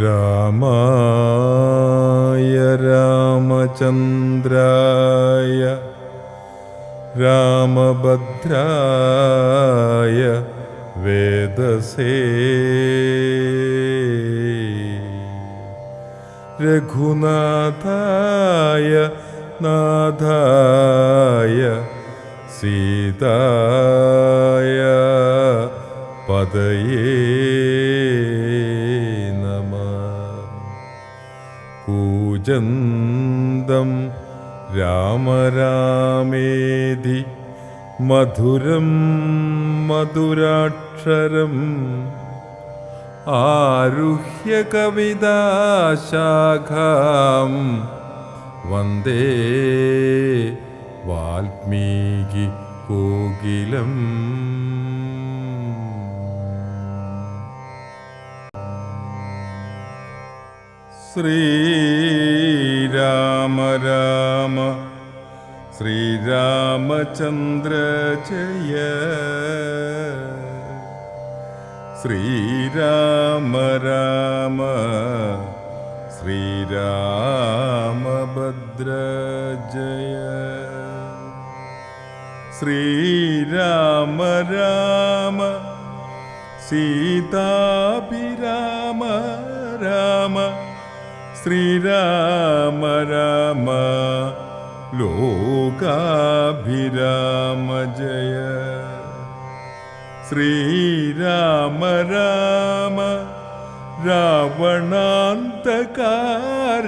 രാമായ രാമചന്ദ്രായ രാമഭദ്രായ വേദസേ രഘുനാഥായ നാഥായ സീതായ പദയേ നമഃ. കൂജന്തം രാമ രാമേതി മധുരം മധുരാക്ഷരം ആരുഹ്യ കവിതാശാഖാം വന്ദേ വാൽമീകി കോകിലം. ശ്രീരാമ രാമ ശ്രീരാമചന്ദ്ര ജയ. ശ്രീരാമ രാമ ശ്രീരാമഭദ്ര ജയ. ശ്രീരാമ രാമ സീതാഭിരാമ രാമ. ശ്രീരാമ രാമ ലോകാഭിരാമ ജയ. ശ്രീരാമ രാമ രാവണാന്തക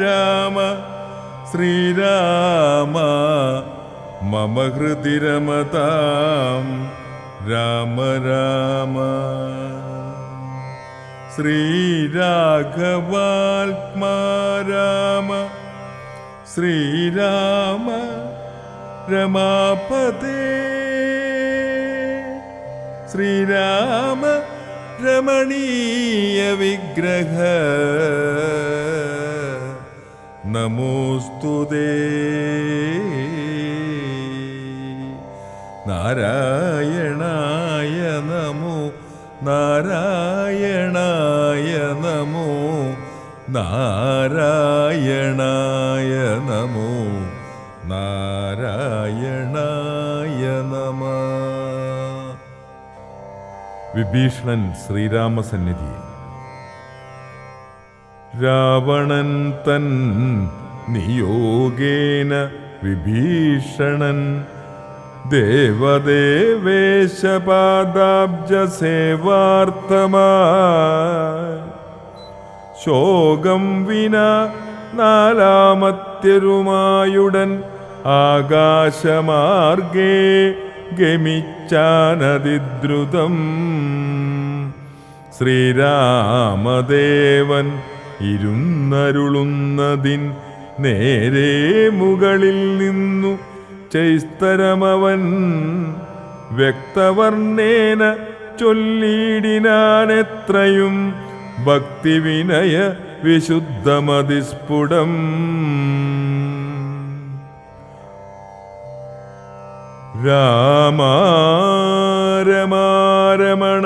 രാമ. ശ്രീരാമ മമ ഹൃദി രമതാം രാമ രാമ. ശ്രീരാഘവാത്മാ രാമ. ശ്രീരാമ രമാപതേ. ശ്രീരാമ രമണീയ വിഗ്രഹ നമോസ്തുതേ. നാരായണായ നമോ നാരായണായ നമോ നാരായണായ നമോ നാരായണായ നമഃ. വിഭീഷണൻ ശ്രീരാമസന്നിധിയിൽ. രാവണൻ തൻ നിയോഗേന വിഭീഷണൻ ദേവദേവേശപാദാബ്ജസേവാർത്ഥമായി ശോകം വിന നാലാമത്യരുമായുടൻ ആകാശമാർഗേ ഗമിച്ചാനതിദ്രുതം. ശ്രീരാമദേവൻ ഇരുന്നരുളുന്നതിൻ നേരെ മുകളിൽ നിന്നു ചൈസ്തരമവൻ വ്യക്തവർണ്ണേന ചൊല്ലിടിനാനെത്രയും ഭക്തിവിനയ വിശുദ്ധമതിസ്ഫുടം. രാമ രമാരമണ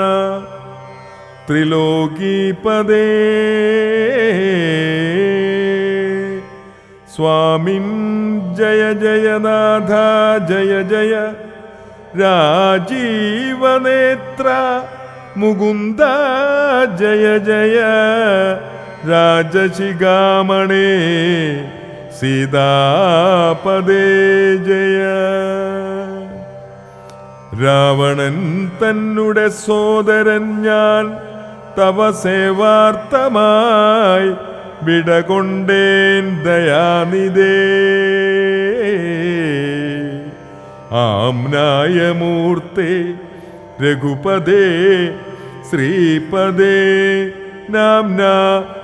ത്രിലോകീപദേ സ്വാമിൻ ജയ ജയനാഥ ജയ ജയ. രാജീവനേത്ര മുകുന്ദ ജയ ജയ. രാജശിഖാമണേ സീതാപദേ ജയ. രാവണൻ തന്നുടെ സോദരൻ ഞാൻ തവ സേവാർത്ഥമായി വിടകൊണ്ടേൻ ദയാനിധേ. ആംനായമൂർത്തേ രഘുപദേ ശ്രീപദേ നാംന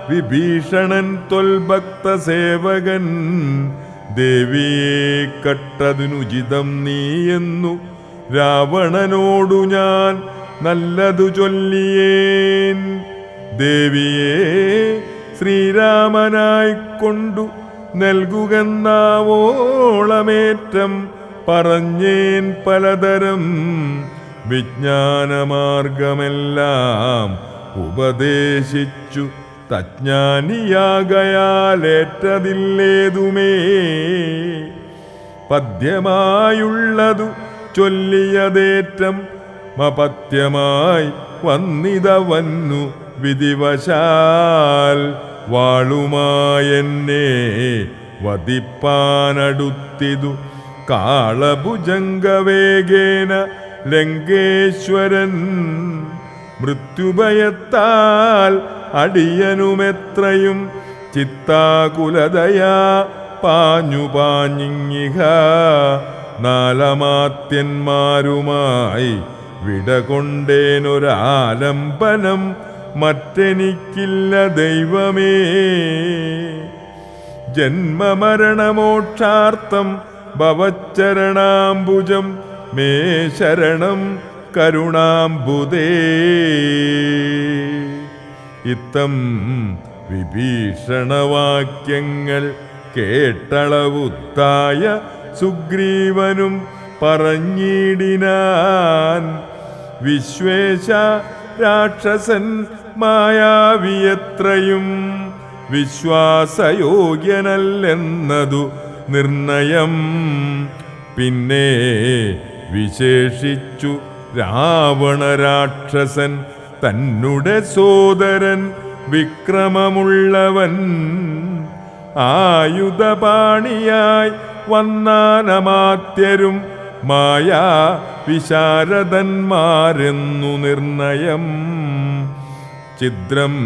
വിഭീഷണൻ ത്വൽഭക്തസേവകൻ. ദേവിയെ കട്ടതിനുചിതം നീയെന്നു രാവണനോടു ഞാൻ നല്ലതു ചൊല്ലിയേൻ. ദേവിയെ ശ്രീരാമനായിക്കൊണ്ടു നൽകുകെന്നാവോളമേറ്റം പറഞ്ഞേൻ പലതരം. വിജ്ഞാനമാർഗമെല്ലാം ഉപദേശിച്ചു തജ്ഞാനിയാകയാലേറ്റതില്ലേതുമേ. പദ്യമായുള്ളതു ചൊല്ലിയതേറ്റം മപത്യമായി വന്നിതവന്നു വിധിവശാൽ. വാളുമായെന്നെ വധിപ്പാനടുത്തിതു കാളഭുജംഗവേഗേന ലങ്കേശ്വരൻ. മൃത്യുഭയത്താൽ അടിയനുമെത്രയും ചിത്താകുലതയാ പാഞ്ഞു പാഞ്ഞിങ്ങിഹ. നാലമാത്യന്മാരുമായി വിടകൊണ്ടേനൊരാലംബനം മറ്റെനിക്കില്ല ദൈവമേ. ജന്മമരണമോക്ഷാർത്ഥം ഭവച്ചരണാംബുജം മേ ശരണം കരുണാംബുദേ. ഇത്തം വിഭീഷണവാക്യങ്ങൾ കേട്ടളവുത്തായ സുഗ്രീവനും പറഞ്ഞിടിനാൻ. വിശ്വേശ രാക്ഷസൻ മായാവിയത്രയും വിശ്വാസയോഗ്യനല്ലെന്നതു നിർണയം. പിന്നെ വിശേഷിച്ചു രാവണരാക്ഷസൻ തന്നുടെ സോദരൻ വിക്രമമുള്ളവൻ. ആയുധപാണിയായി വന്നാനമാത്യരും മായാ വിശാരദന്മാരെന്നു നിർണയം. ഛിദ്രം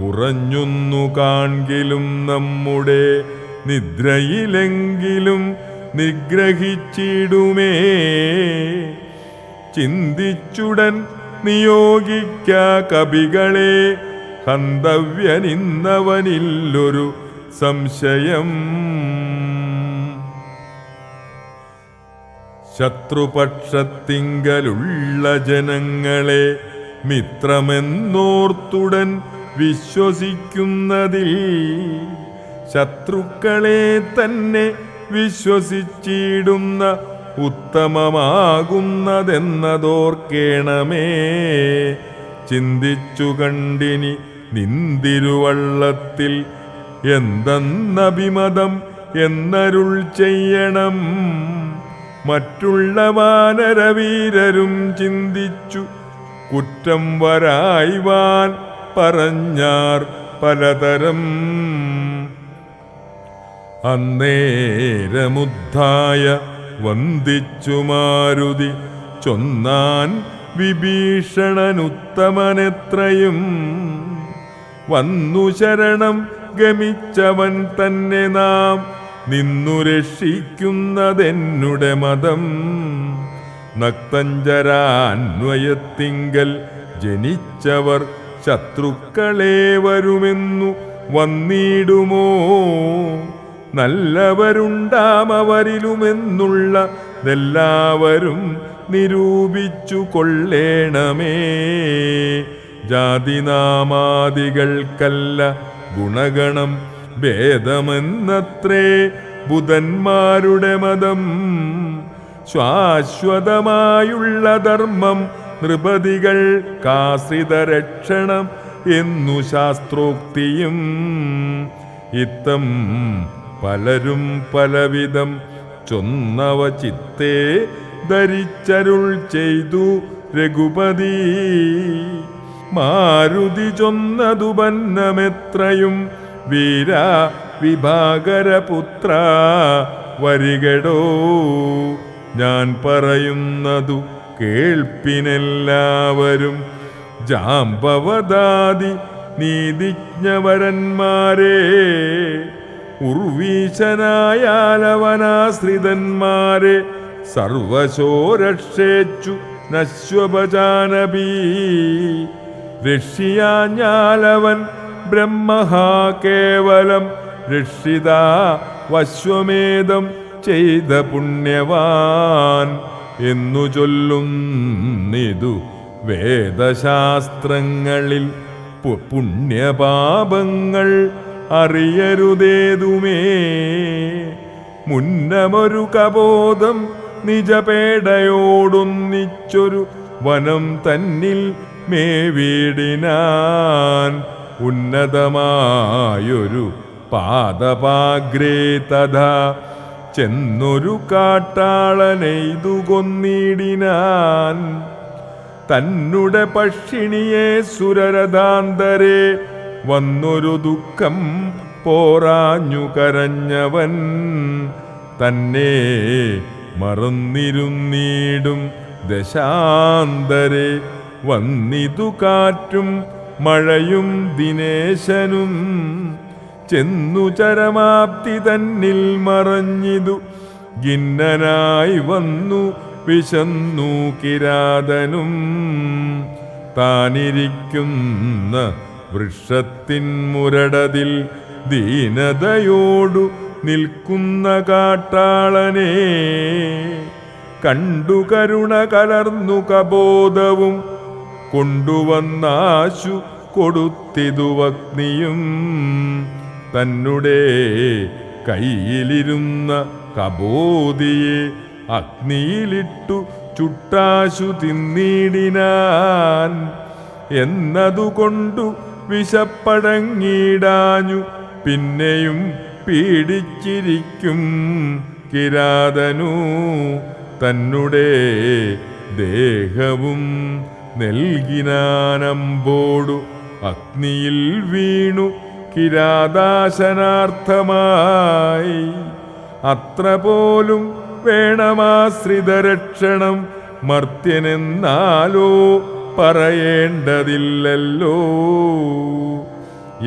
കുറഞ്ഞുന്നു കാൺകിലും നമ്മുടെ നിദ്രയിലെങ്കിലും നിഗ്രഹിച്ചിടുമേ. ചിന്തിച്ചുടൻ നിയോഗിക്ക കവികളെ ഹന്തവ്യനിന്നവനില്ലൊരു സംശയം. ശത്രുപക്ഷത്തിങ്കലുള്ള ജനങ്ങളെ മിത്രമെന്നോർത്തുടൻ വിശ്വസിക്കുന്നതിൽ ശത്രുക്കളെ തന്നെ വിശ്വസിച്ചിടുന്ന ഉത്തമമാകുന്നതെന്നതോർക്കേണമേ. ചിന്തിച്ചു കണ്ടിനി നിന്തിരുവള്ളത്തിൽ എന്തെന്നഭിമതം എന്നരുൾ ചെയ്യണം. മറ്റുള്ള വാനരവീരരും ചിന്തിച്ചു കുറ്റം വരായ്വാൻ പറഞ്ഞാർ പലതരം. അന്നേരമുദ്ധായ വന്ദിച്ചു മാരുതി ചൊന്നാൻ വിഭീഷണനുത്തമനെത്രയും. വന്നു ശരണം ഗമിച്ചവൻ തന്നെ നാം നിന്നു രക്ഷിക്കുന്നതെന്നുടെ മതം. നക്തഞ്ചരാന്വയത്തിങ്കൽ ജനിച്ചവർ ശത്രുക്കളെ വരുമെന്നു വന്നിടുമോ. നല്ലവരുണ്ടാമവരിലുമെന്നുള്ളതെല്ലാവരും നിരൂപിച്ചു കൊള്ളേണമേ. ജാതിനാമാദികൾക്കല്ല ഗുണഗണം ഭേദമെന്നത്രേ ബുധന്മാരുടെ മതം. ശാശ്വതമായുള്ള ധർമ്മം നൃപതികൾക്കാശ്രിതരക്ഷണം എന്നു ശാസ്ത്രോക്തിയും. ഇത്തം പലരും പലവിധം ചൊന്നവ ചിത്തേ ധരിച്ചരുൾ ചെയ്തു രഘുപതി. മാരുതി ചൊന്നതു ബന്നമെത്രയും വീര വിഭാകരപുത്ര വരികടോ. ഞാൻ പറയുന്നതു കേൾപ്പിനെല്ലാവരും. ജാമ്പവദാദി നീതിജ്ഞവരന്മാരെ ഉർവീശനായാലവനാശ്രിതന്മാരെ സർവശോരക്ഷേച്ചു നശ്വപജാനബീ. ഋഷിയാഞ്ഞാലവൻ ബ്രഹ്മഹാ കേവലം ഋഷിത വശ്വമേധം ചെയ്ത പുണ്യവാൻ എന്നു ചൊല്ലുന്നിതു വേദശാസ്ത്രങ്ങളിൽ. പുണ്യപാപങ്ങൾ അറിയരുതേതുമേ. മുന്നമൊരു കബോധം നിജപേടയോടൊന്നിച്ചൊരു വനം തന്നിൽ മേവീടിനാൻ. ഉന്നതമായൊരു പാദപാഗ്രേ തഥാ ചെന്നൊരു കാട്ടാളനെയ്തു കൊന്നിടിനാൻ. തന്നുടെ പക്ഷിണിയെ സുരരഥാന്തരെ വന്നൊരു ദുഃഖം പോറാഞ്ഞു കരഞ്ഞവൻ. തന്നെ മറന്നിരുന്നീടും ദശാന്തരെ വന്നിതു കാറ്റും മഴയും ദിനേശനും. ചെന്നു ചരമാപ്തി തന്നിൽ മറഞ്ഞിതു ഖിന്നനായി വന്നു വിശന്നു കിരാതനും. താനിരിക്കുന്ന വൃക്ഷത്തിൻ മുരടതിൽ ദീനതയോടു നിൽക്കുന്ന കാട്ടാളനെ കണ്ടു കരുണ കലർന്നു കബോധവും കൊണ്ടുവന്നാശു കൊടുത്തിതു അഗ്നിയും. തന്നുടെ കയ്യിലിരുന്ന കബോധിയെ അഗ്നിയിലിട്ടു ചുട്ടാശു തിന്നിടിനാൻ. എന്നതുകൊണ്ടു വിശപ്പടങ്ങിടാഞ്ഞു പിന്നെയും പീഡിച്ചിരിക്കും കിരാതനു. തന്നുടെ ദേഹവും നൽകിനാനമ്പോടു അഗ്നിയിൽ വീണു കിരാതാശനാർത്ഥമായി. അത്ര പോലും വേണമാശ്രിതരക്ഷണം മർത്യനെന്നാലോ പറയേണ്ടതില്ലല്ലോ.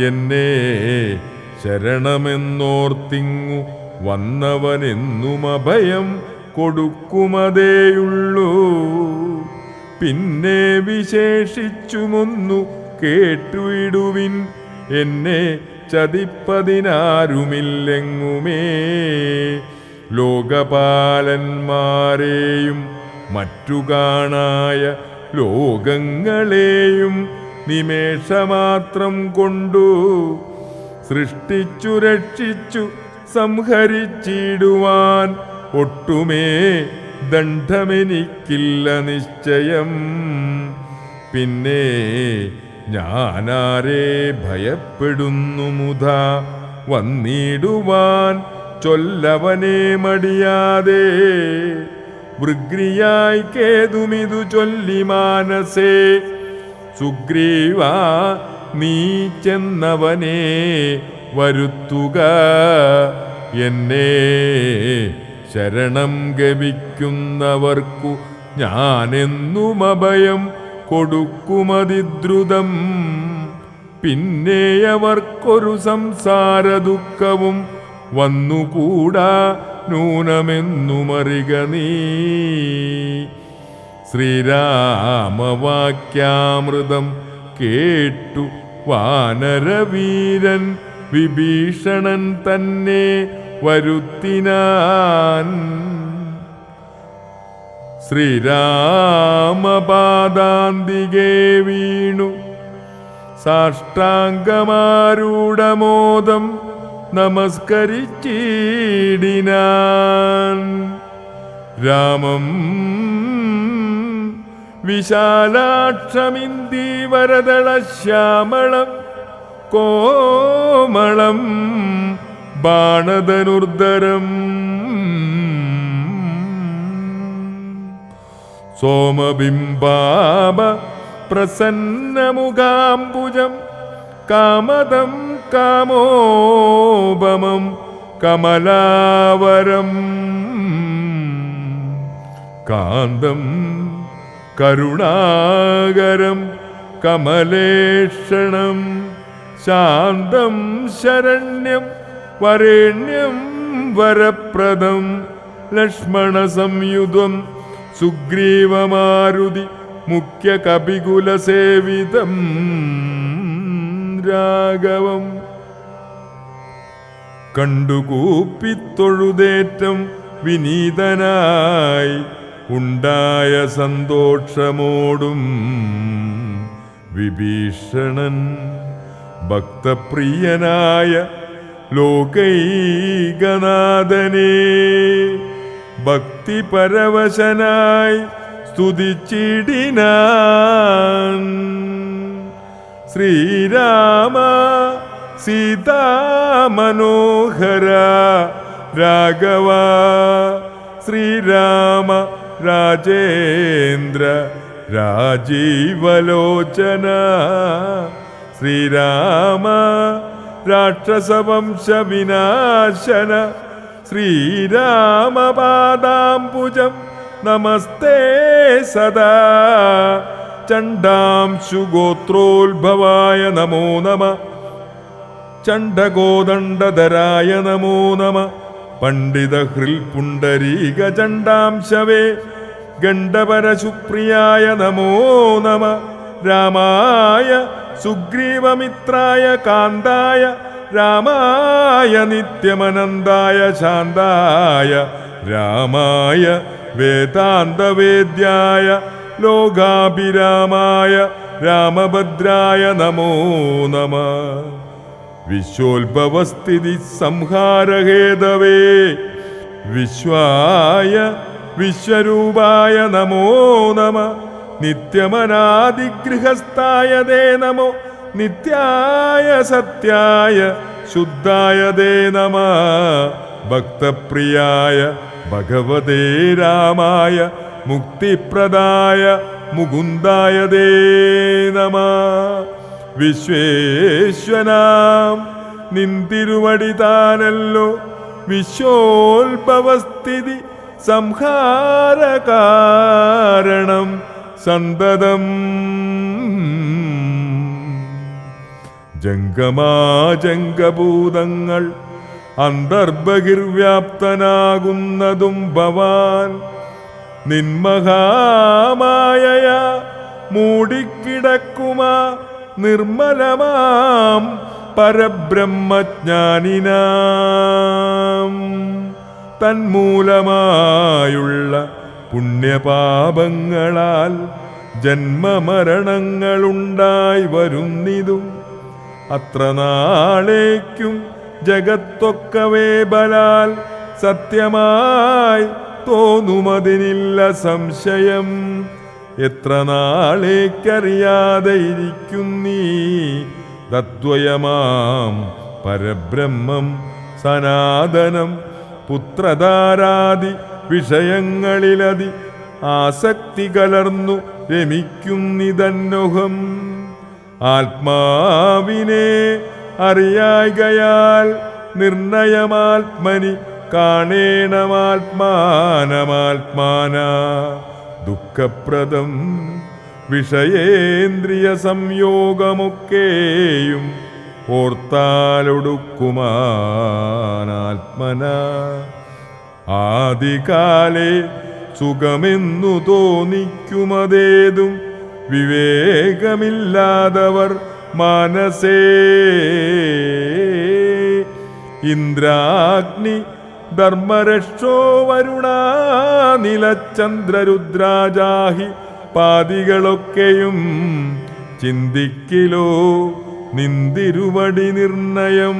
എന്നെ ശരണമെന്നോർത്തിങ്ങു വന്നവനെന്നും അഭയം കൊടുക്കുമതേയുള്ളൂ. പിന്നെ വിശേഷിച്ചുമൊന്നു കേട്ടുവിടുവിൻ, എന്നെ ചതിപ്പതിനാരുമില്ലെങ്ങുമേ. ലോകപാലന്മാരെയും മറ്റു കാണായ ലോകങ്ങളെയും നിമേഷമാത്രം കൊണ്ടു സൃഷ്ടിച്ചു രക്ഷിച്ചു സംഹരിച്ചിടുവാൻ ഒട്ടുമേ ദണ്ഡമെനിക്കില്ല നിശ്ചയം. പിന്നെ ഞാനാരെ ഭയപ്പെടുന്നു മുധാ വന്നിടുവാൻ ചൊല്ലവനെ മടിയാതെ. വൃഗ്രിയായി കേതുമിതു ചൊല്ലി മാനസേ സുഗ്രീവ നീ ചെന്നവനെ വരുത്തുക. എന്നെ ശരണം ഗമിക്കുന്നവർക്കു ഞാനെന്നും അഭയം കൊടുക്കുമതിദ്രുതം. പിന്നെ അവർക്കൊരു സംസാര ദുഃഖവും വന്നുകൂടാ നൂനമെന്നുമറിക നീ. ശ്രീരാമവാക്യാമൃതം കേട്ടു വാനരവീരൻ വിഭീഷണൻ തന്നെ വരുത്തിനാൻ. ശ്രീരാമപാദാന്തികേ വീണു സാഷ്ടാംഗമാരൂഢമോദം നമസ്കരിച്ചിടിനാൻ. രാമം വിശാലാക്ഷമിന്ദീവരദളശ്യാമളം കോമളം ബാണധനുർധരം. സോമബിംബാഭ പ്രസന്നമുഖാംബുജം കാമദം കാമോപമം കമലാവരം. കാന്തം കരുണാകരം കമലേഷണം ശാന്തം ശരണ്യം വരേണ്യം വരപ്രദം ലക്ഷ്മണ സംയുതം സുഗ്രീവമാരുതി മുഖ്യ കപികുലസേവിതം രാഘവം. കണ്ടുകൂപ്പിത്തൊഴുതേറ്റം വിനീതനായി ഉണ്ടായ സന്തോഷമോടും വിഭീഷണൻ ഭക്തപ്രിയനായ ലോകൈകനാഥനെ ഭക്തിപരവശനായി സ്തുതിച്ചിടിനാൻ. ശ്രീരാമ സീതാമനോഹര രാഘവ ശ്രീരാമ രാജേന്ദ്ര രാജീവലോചന ശ്രീരാമ രാക്ഷസവംശ വിനാശന ശ്രീരാമപാദാംബുജം നമസ്തേ സദാ ചണ്ഡാംശുഗോത്രോത്ഭവായ നമോ നമ ചണ്ഡകോദണ്ഡധരായ നമോ നമ പണ്ഡിതഹൃൽ പുണ്ടരീക ചണ്ഡാംശവേ ഗണ്ഡപരശുപ്രിയായ നമോ നമ രാമായ സുഗ്രീവമിത്രായ കാന്തായ രാമായ നിത്യമനന്തായ ശാന്തായ രാമായ വേദാന്തവേദ്യായ ലോകാഭിരാമായ രാമഭദ്രായ നമോ നമ വിശ്വോത്ഭവസ്ഥിതി സംഹാരഹേതവേ വിശ്വായ വിശ്വരൂപായ നമോ നമ നിത്യമനാദിഗൃഹസ്ഥായ തേ നമോ നിത്യായ സത്യായ ശുദ്ധായ തേ നമ ഭക്തപ്രിയായ ഭഗവതേ രാമായ മുക്തിപ്രദായ മുകുന്ദായ തേ നമ വിശ്വേശ്വനാം നിന്തിരുവടി താനല്ലോ വിശ്വോത്ഭവസ്ഥിതി സംഹാരകാരണം സന്തതം ജംഗമാജംഗഭൂതങ്ങൾ അന്തർബഹിർവ്യാപ്തനാകുന്നതും ഭവാൻ നിന്മഹാമായ മൂടിക്കിടക്കുമാ നിർമ്മലമാം പരബ്രഹ്മജ്ഞാനിനാം തന്മൂലമായുള്ള പുണ്യപാപങ്ങളാൽ ജന്മമരണങ്ങളുണ്ടായി വരുന്നിതും അത്ര നാളേക്കും ജഗത്തൊക്കവേ ബലാൽ സത്യമായി തോന്നുമതിനില്ല സംശയം എത്ര നാളേക്കറിയാതെ ഇരിക്കുന്നീ തദ്വയമാം പരബ്രഹ്മം സനാതനം പുത്രധാരാദി വിഷയങ്ങളിലതി ആസക്തി കലർന്നു രമിക്കുന്നിതന്നോഹം ആത്മാവിനെ അറിയായകയാൽ നിർണയമാത്മനി കാണേണമാത്മാനമാത്മാന ദുഃഖപ്രദം വിഷയേന്ദ്രിയ സംയോഗമൊക്കെയും ഓർത്താലൊടുക്കുമാനാത്മന ആദികാലേ സുഖമെന്നു തോന്നിക്കുമതേതും വിവേകമില്ലാതവർ മാനസേ ഇന്ദ്രാഗ്നി ധർമ്മരക്ഷോ വരുണാ നിലചന്ദ്രരുദ്രാജാഹി പാതികളൊക്കെയും ചിന്തിക്കിലോ നിന്തിരുവടി നിർണയം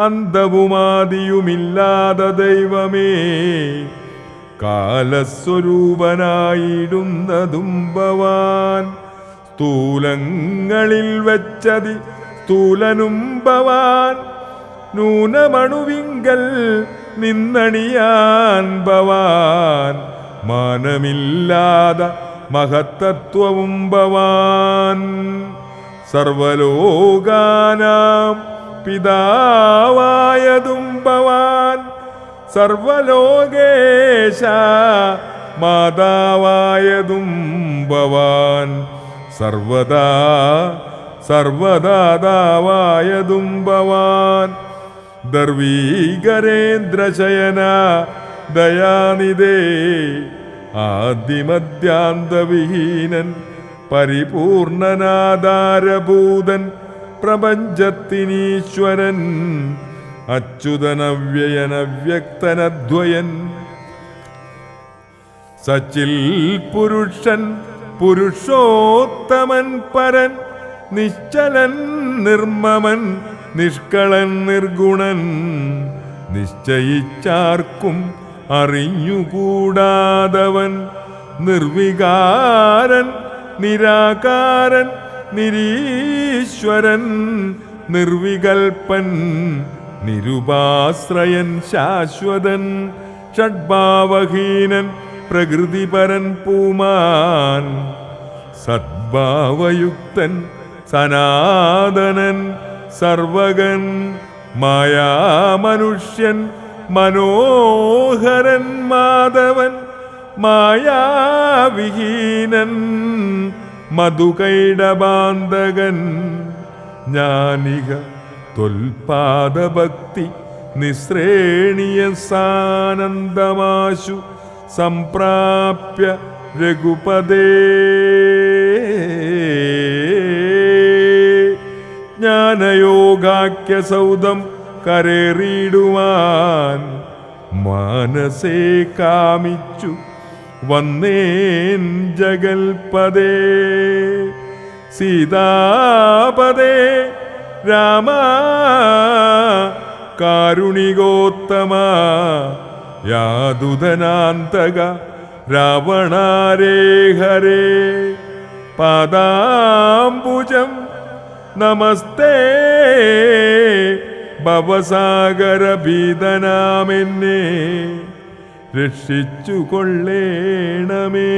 അന്തവുമാദിയുമില്ലാതെ ദൈവമേ കാലസ്വരൂപനായിടുന്നതും ഭവാൻ സ്ഥൂലങ്ങളിൽ വെച്ചതി സ്ഥൂലനും ഭവാൻ നൂനമണുവിങ്കൽ നിന്നണിയാൻ ഭവാൻ മാനമില്ലാത മഹത്തത്വവും ഭവാൻ സർവലോകാനാം പിതാവായതും ഭവാൻ സർവലോകേശ മാതാവായതും ഭവാൻ സർവദാ സർവദാതാവായതും ഭവാൻ ദർവീകരേന്ദ്രശയന ദയാനിധേ ആദിമധ്യാന്തവിഹീനൻ പരിപൂർണനാധാരഭൂതൻ പ്രപഞ്ചത്തിനീശ്വരൻ അച്യുതനവ്യയനവ്യക്തനദ്വയൻ സച്ചിൽ പുരുഷൻ പുരുഷോത്തമൻ പരൻ നിശ്ചലൻ നിർമ്മമൻ നിഷ്കളൻ നിർഗുണൻ നിശ്ചയിച്ചാർക്കും അറിഞ്ഞുകൂടാതവൻ നിർവികാരൻ നിരാകാരൻ നിരീശ്വരൻ നിർവികൽപ്പൻ നിരുപാശ്രയൻ ശാശ്വതൻ ഷഡ്ഭാവഹീനൻ പ്രകൃതിപരൻ പൂമാൻ സദ്ഭാവയുക്തൻ സനാതനൻ സർവകൻ മായാമനുഷ്യൻ മനോഹരൻ മാധവൻ മായാവിഹീനൻ മധുകൈടബാന്ധകൻ ജ്ഞാനിക ത്വൽപാദഭക്തി നിശ്രേണിയ സാനന്ദമാശു സംപ്രാപ്യ രഘുപദേ ജ്ഞാനയോഗാഖ്യസൗധം കരേറിയിടുവാൻ മാനസേ കാമിച്ചു വന്നേൻ ജഗൽപദേ സീതാപദേ രാമ കാരുണികോത്തമ യാതുധനാന്തക രാവണാരേ ഹരേ പാദാംബുജം നമസ്തേ ഭവസാഗരഭീതനാമെന്നെ രക്ഷിച്ചു കൊള്ളേണമേ.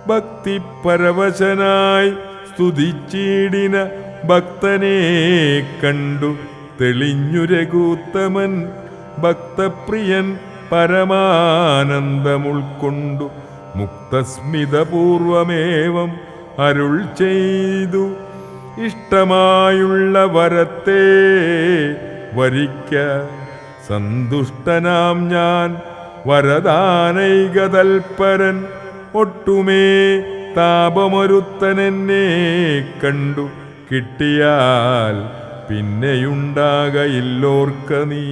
ഭക്തിപരവശനായി സ്തുതിച്ചിടിന ഭക്തനെ കണ്ടു തെളിഞ്ഞു രഘുത്തമൻ ഭക്തപ്രിയൻ പരമാനന്ദമുൾക്കൊണ്ടു മുക്തസ്മിതപൂർവമേവം അരുൾ ചെയ്തു ഇഷ്ടമായുള്ള വരത്തെ വരിക്ക സന്തുഷ്ടനാം ഞാൻ വരദാനൈകതൽപരൻ ഒട്ടുമേ താപമൊരുത്തനെന്നെ കണ്ടു കിട്ടിയാൽ പിന്നെയുണ്ടാകയില്ലോർക്ക നീ.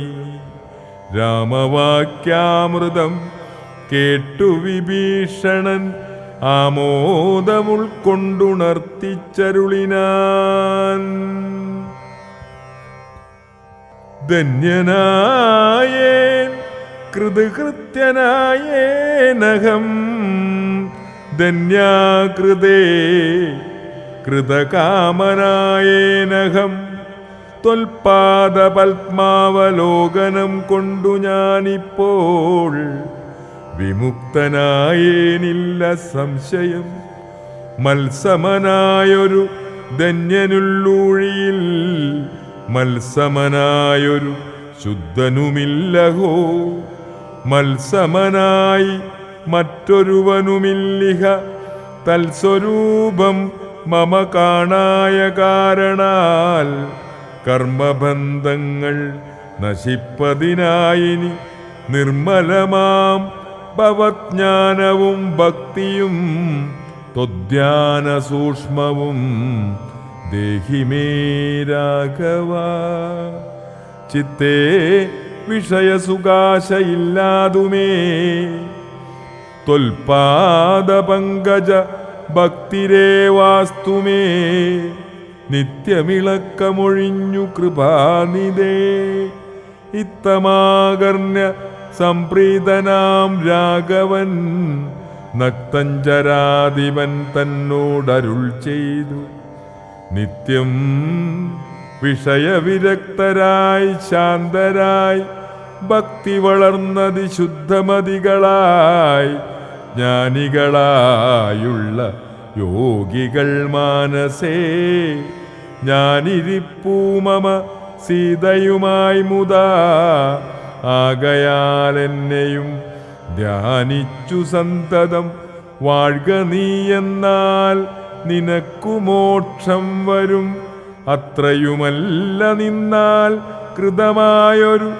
രാമവാക്യാമൃതം കേട്ടു വിഭീഷണൻ ആമോദമുൾക്കൊണ്ടുണർത്തിച്ചരുളിനാൻ. ധന്യനായേൻ കൃതകൃത്യനായേനഹം ധന്യാകൃതേ കൃതകാമനായേനഹം ത്വൽപാദപത്മാവലോകനം കൊണ്ടു ഞാനിപ്പോൾ വിമുക്തനായേനില്ല സംശയം. മത്സമനായൊരു ധന്യനുള്ളൂഴിയിൽ മത്സമനായൊരു ശുദ്ധനുമില്ലഹോ. മത്സമനായി മറ്റൊരുവനുമില്ലിഹ തൽസ്വരൂപം മമ കാണായ കാരണാൽ കർമ്മബന്ധങ്ങൾ നശിപ്പതിനായിനി നിർമ്മലമാം ഭവജ്ഞാനവും ഭക്തിയും ത്വദ്ധ്യാന സൂക്ഷ്മവും ദേഹിമേ രാഘവ. ചിത്തേ വിഷയസുകാശയില്ലാതുമേ ത്വൽപാദപങ്കജ ഭക്തിരേവാസ്തുമേ നിത്യമിളക്കമൊഴിഞ്ഞു കൃപാനിധേ. ഇത്തമാകർണ്യ സംപ്രീതനാം രാഘവൻ നക്തഞ്ചരാധിപൻ തന്നോടരുൾ ചെയ്തു. നിത്യം വിഷയവിരക്തരായി ശാന്തരായി ഭക്തി വളർന്നതി ശുദ്ധമതികളായി ജ്ഞാനികളായുള്ള യോഗികൾ മാനസേ ഞാനിരിപ്പൂ മമ സീതയുമായി മുതാ. ആകയാൽ എന്നെയും ധ്യാനിച്ചു സന്തതം വാഴ്ക നീ എന്നാൽ നിനക്കു മോക്ഷം വരും. അത്രയുമല്ല നിന്നാൽ കൃതമായൊരു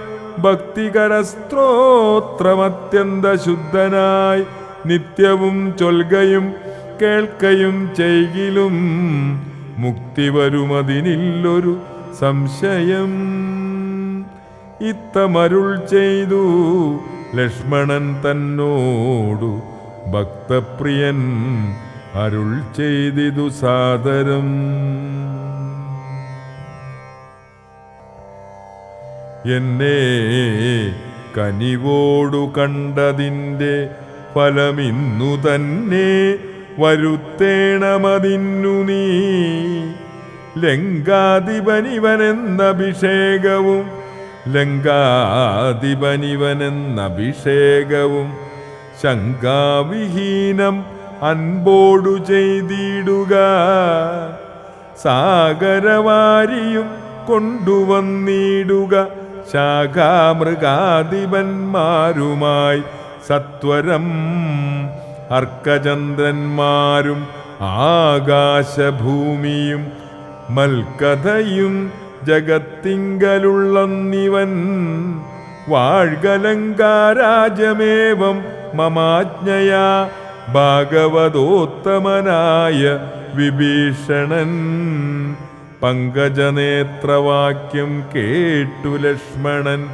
ഭക്തികരസ്ത്രോത്രമത്യന്ത ശുദ്ധനായി നിത്യവും ചൊൽകയും കേൾക്കയും ചെയ്കിലും മുക്തി വരുമതിനില്ലൊരു സംശയം. ഇത്തമരുൾ ചെയ്തു ലക്ഷ്മണൻ തന്നോടു ഭക്തപ്രിയൻ അരുൾ ചെയ്തിതു സാദരം. എന്നെ കനിവോടു കണ്ടതിൻ്റെ ഫലമിന്നു തന്നെ വരുത്തേണമതിന്നു നീ. ലങ്കാധിപനിവനെന്നഭിഷേകവും ശങ്കാവിഹീനം അൻപോടു ചെയ്തിടുക. സാഗരവാരിയും കൊണ്ടുവന്നിടുക. ശാഖാമൃഗാധിപന്മാരുമായി സത്വരം അർക്കചന്ദ്രന്മാരും ആകാശഭൂമിയും മൽക്കഥയും ജഗത്തിങ്കലുള്ളന്നിവൻ. വാഴ്കലങ്കാരാജമേവം മമാജ്ഞയാ ഭാഗവതോത്തമനായ വിഭീഷണൻ. പങ്കജനേത്രവാക്യം കേട്ടു ലക്ഷ്മണൻ.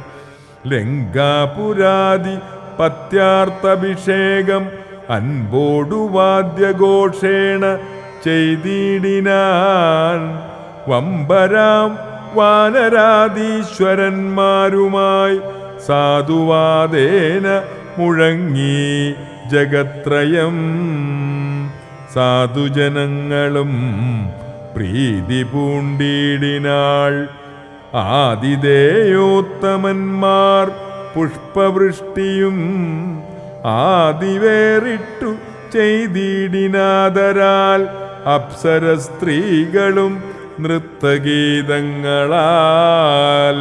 ലങ്കാപുരാതി പത്യാർത്ഥഭിഷേകം അൻപോടു വാദ്യഘോഷേണ ചെയ്തിടിനാൻ. വമ്പരാം വാനരാധീശ്വരന്മാരുമായി സാധുവാദേന മുഴങ്ങി ജഗത്രയം. സാധുജനങ്ങളും പ്രീതി പൂണ്ടിടിനാൾ. ആതിഥേയോത്തമന്മാർ പുഷ്പവൃഷ്ടിയും ആദിവേറിട്ടു ചെയ്തിടിനാദരാൽ. അപ്സര സ്ത്രീകളും നൃത്തഗീതങ്ങളാൽ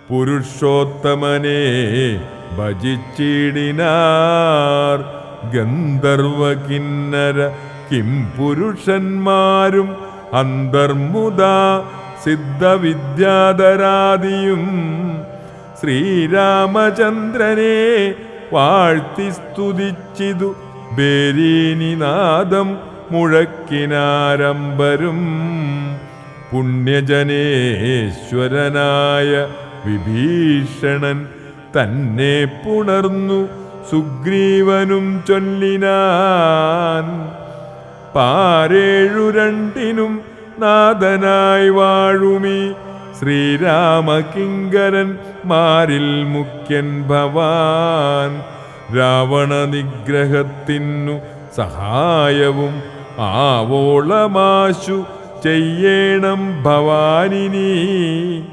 പുരുഷോത്തമനെ ഭജിച്ചിടിനാർ. ഗന്ധർവ കിന്നര കിം പുരുഷന്മാരും അന്തർമുദാ സിദ്ധവിദ്യാധരാദിയും ശ്രീരാമചന്ദ്രനെ വാഴ്ത്തി സ്തുതിച്ചിതു. ബേരീനിനാദം മുഴക്കിനാരംബരും. പുണ്യജനേശ്വരനായ വിഭീഷണൻ തന്നെ പുണർന്നു സുഗ്രീവനും ചൊല്ലിനാൻ. പാരേഴു രണ്ടിനും നാഥനായി വാഴുമി ശ്രീരാമകിങ്കരൻ മാരിൽ മുഖ്യൻ ഭവാൻ. രാവണ നിഗ്രഹത്തിനു സഹായവും ആവോളമാശു ചെയ്യേണം ഭവാനിനി.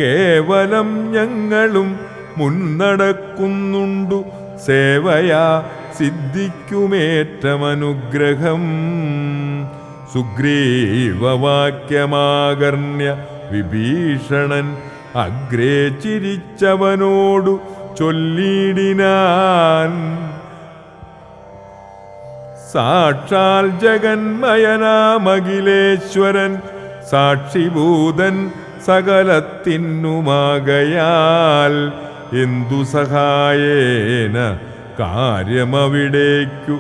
കേവലം ഞങ്ങളും മുന്നടക്കുന്നുണ്ടു സേവയാ സിദ്ധിക്കുമേറ്റമനുഗ്രഹം. സുഗ്രീവവാക്യമാകർണ്യ വിഭീഷണൻ അഗ്രേ ചിരിച്ചവനോടു ചൊല്ലിടിനാൻ. സാക്ഷാൽ ജഗന്മയനാമഖിലേശ്വരൻ സാക്ഷിഭൂതൻ സകലത്തിനുമാകയാൽ. എന്തു സഹായേന കാര്യമവിടേക്കു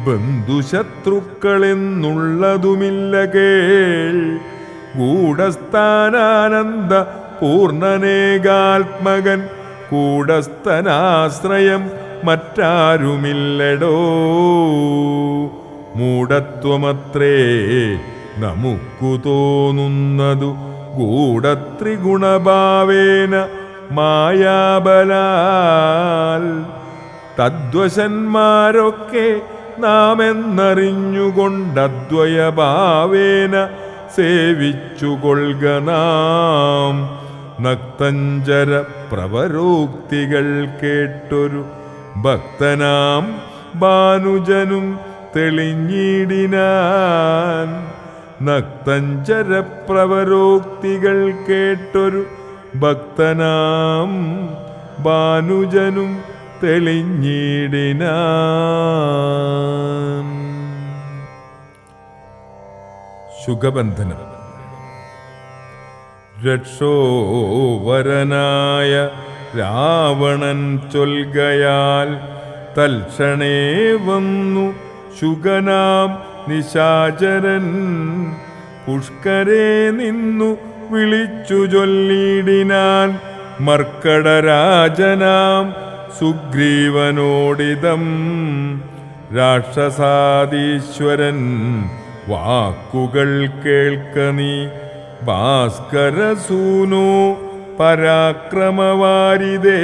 ബന്ധുശത്രുക്കളെന്നുള്ളതുമില്ല കേൾ. ഗൂഢസ്ഥാനാനന്ദ പൂർണ്ണനേകാത്മകൻ കൂടസ്ഥനാശ്രയം മറ്റാരുമില്ലടോ. മൂഢത്വമത്രേ നമുക്കു തോന്നുന്നതു ഗൂഢത്രിഗുണഭാവേന മായാബലാൽ. തദ്വശന്മാരൊക്കെ നാം എന്നറിഞ്ഞുകൊണ്ടദ്വയഭാവേന സേവിച്ചുകൊള്ളുക നാം. നക്തഞ്ചര പ്രവരോക്തികൾ കേട്ടൊരു ഭക്തനാം ഭാനുജനും തെളിഞ്ഞിടിനാൻ. നക്തഞ്ചര പ്രവരോക്തികൾ കേട്ടൊരു ഭക്തനാം ഭാനുജനും തെളിഞ്ഞിടിനാൻ. ശുഗബന്ധനം. രക്ഷോവരനായ രാവണൻ ചൊൽകയാൽ തൽക്ഷണേ വന്നു ശുഗനാം നിശാചരൻ. പുഷ്കരേ നിന്നു വിളിച്ചു ചൊല്ലിടിനാൻ മർക്കടരാജനാം സുഗ്രീവനോടിതം. രാക്ഷസാദീശ്വരൻ വാക്കുകൾ കേൾക്ക നീ. ഭാസ്കരസൂനോ പരാക്രമവാരിതേ.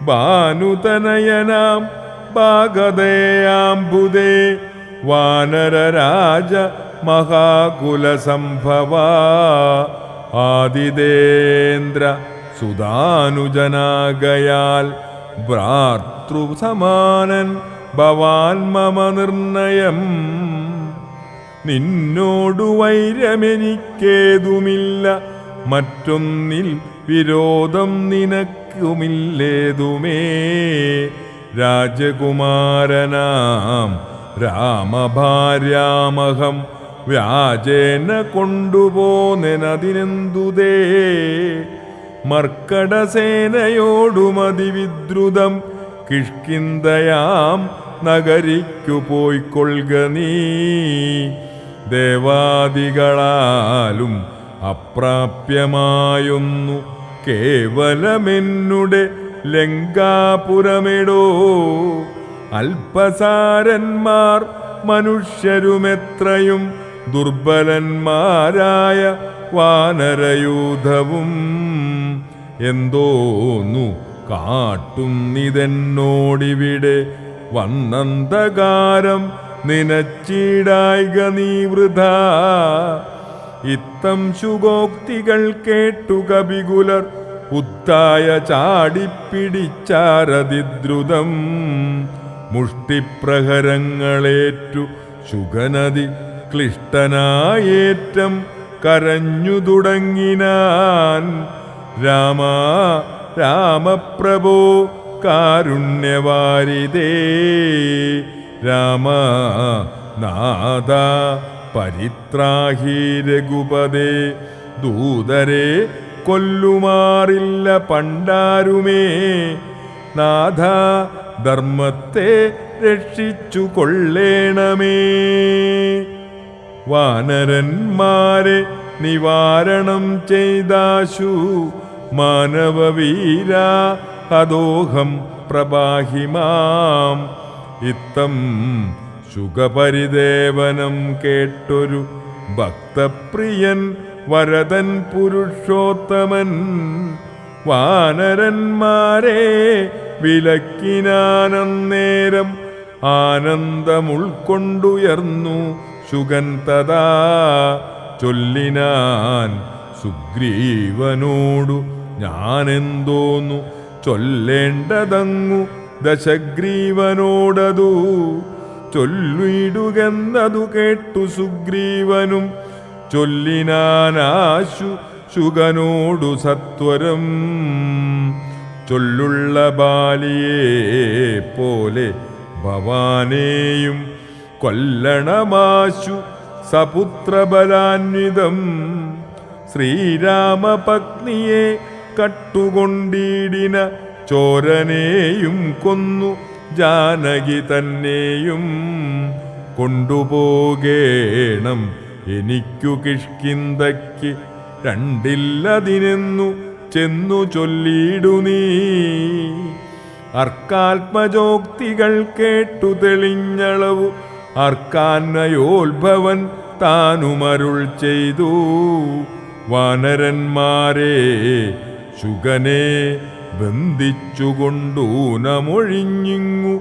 ഭാനുതനയനാം ഭാഗതയാംബുദേ വാനരരാജ മഹാകുലസംഭവ ആദിതേന്ദ്ര സുതാനുജനാകയാൽ ഭ്രാതൃസമാനൻ ഭവാൻ മമ നിർണയം. നിന്നോടു വൈരമെനിക്കേതുമില്ല, മറ്റൊന്നിൽ വിരോധം നിനക്കുമില്ലേതുമേ. രാജകുമാരനാം രാമഭാര്യാമഹം വ്യാജേന കൊണ്ടുപോന്നെനതിനെന്തുതേ. മർക്കടസേനയോടുമതിവിദ്രുതം കിഷ്കിന്ധയാം നഗരിക്കു പോയിക്കൊള്ളുക നീ. ദേവാദികളാലും അപ്രാപ്യമായൊന്നു കേവലമെന്നുടെ ലങ്കാപുരമെടോ. അല്പസാരന്മാർ മനുഷ്യരുമെത്രയും ദുർബലന്മാരായ വാനരയൂഥവും എന്തോന്നു കാട്ടുന്നിതെന്നോടിവിടെ വന്നന്തകാരം നിനച്ചിടായിക നീ വൃഥാ. ഇത്തം ശുഗോക്തികൾ കേട്ടു കപികുലർ ഉത്തായ ചാടിപ്പിടിച്ചാരതിദ്രുതം. മുഷ്ടിപ്രഹരങ്ങളേറ്റു ശുഗനദി ക്ലിഷ്ടനായേറ്റം കരഞ്ഞു തുടങ്ങിനാൻ. രാമ രാമപ്രഭോ കാരുണ്യവാരിതേ. രാമ നാഥ പരിത്രാഹി രഘുപദേ. ദൂതരെ കൊല്ലുമാറില്ല പണ്ടാരുമേ. നാഥ ധർമ്മത്തെ രക്ഷിച്ചു കൊള്ളേണമേ. വാനരന്മാരെ നിവാരണം ചെയ്താശു മാനവവീര ഹതോഹം പ്രഭാഹിമാം. ഇത്തം ശുഗപരിദേവനം കേട്ടൊരു ഭക്തപ്രിയൻ വരദൻ പുരുഷോത്തമൻ വാനരന്മാരെ വിലക്കിനാനന്നേരം ആനന്ദമുൾക്കൊണ്ടുയർന്നു ശുഗൻ തഥാ. ചൊല്ലിനാൻ സുഗ്രീവനോടു ഞാനെന്തോന്നു ചൊല്ലേണ്ടതങ്ങു ദശഗ്രീവനോടതു ചൊല്ലിടുകെന്നതു കേട്ടു സുഗ്രീവനും ചൊല്ലിനാനാശു ശുഗനോടു സത്വരം. ചൊല്ലുള്ള ബാലിയെ പോലെ ഭവാനെയും കൊല്ലണമാശു സപുത്രബലാന്വിതം. ശ്രീരാമപത്നിയെ കട്ടുകൊണ്ടിടിന ചോരനെയും കൊന്നു ജാനകി തന്നെയും കൊണ്ടുപോകേണം എനിക്കു കിഷ്കിന്ധയ്ക്ക്. രണ്ടില്ലതിനെന്നു ചെന്നു ചൊല്ലിയിടു നീ. അർക്കാത്മജോക്തികൾ കേട്ടു തെളിഞ്ഞളവു അർക്കാന്നയോത്ഭവൻ താനുമരുൾ ചെയ്തു. വാനരന്മാരെ ശുഗനെ ബന്ധിച്ചുകൊണ്ടൂനമൊഴിഞ്ഞിങ്ങു